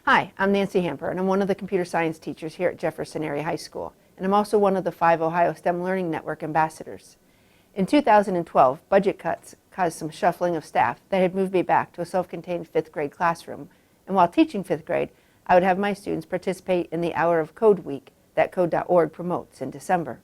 Hi, I'm Nancy Hamper, and I'm one of the computer science teachers here at Jefferson Area High School, and I'm also one of the 5 Ohio STEM Learning Network ambassadors. In 2012, budget cuts caused some shuffling of staff that had moved me back to a self-contained 5th grade classroom, and while teaching 5th grade, I would have my students participate in the Hour of Code Week that Code.org promotes in December.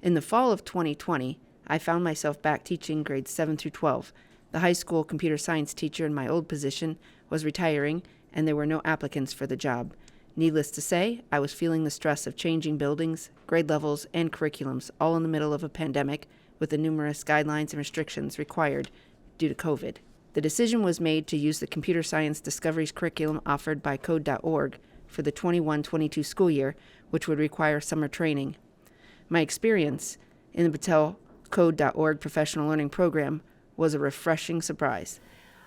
In the fall of 2020, I found myself back teaching grades 7 through 12. The high school computer science teacher in my old position was retiring, and there were no applicants for the job. Needless to say, I was feeling the stress of changing buildings, grade levels, and curriculums all in the middle of a pandemic with the numerous guidelines and restrictions required due to COVID. The decision was made to use the computer science discoveries curriculum offered by Code.org for the 21-22 school year, which would require summer training. My experience in the Battelle Code.org professional learning program was a refreshing surprise.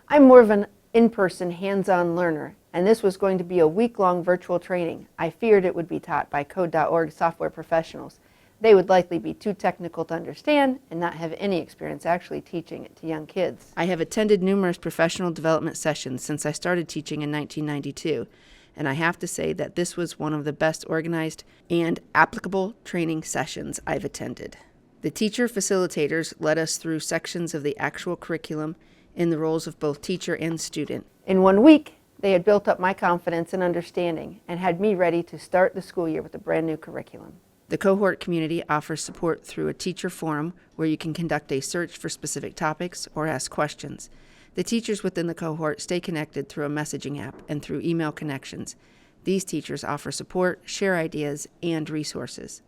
I'm more of an in-person, hands-on learner, and this was going to be a week-long virtual training. I feared it would be taught by Code.org software professionals. They would likely be too technical to understand and not have any experience actually teaching it to young kids. I have attended numerous professional development sessions since I started teaching in 1992, and I have to say that this was one of the best organized and applicable training sessions I've attended. The teacher facilitators led us through sections of the actual curriculum in the roles of both teacher and student. In 1 week, they had built up my confidence and understanding and had me ready to start the school year with a brand new curriculum. The cohort community offers support through a teacher forum where you can conduct a search for specific topics or ask questions. The teachers within the cohort stay connected through a messaging app and through email connections. These teachers offer support, share ideas, and resources.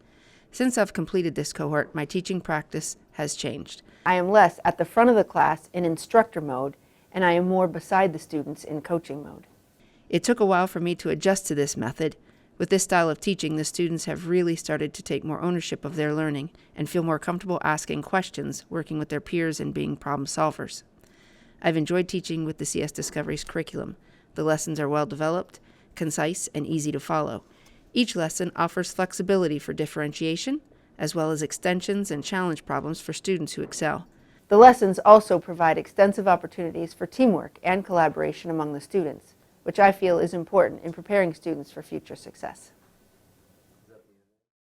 Since I've completed this cohort, my teaching practice has changed. I am less at the front of the class in instructor mode, and I am more beside the students in coaching mode. It took a while for me to adjust to this method. With this style of teaching, the students have really started to take more ownership of their learning and feel more comfortable asking questions, working with their peers, and being problem solvers. I've enjoyed teaching with the CS Discoveries curriculum. The lessons are well developed, concise, and easy to follow. Each lesson offers flexibility for differentiation, as well as extensions and challenge problems for students who excel. The lessons also provide extensive opportunities for teamwork and collaboration among the students, which I feel is important in preparing students for future success.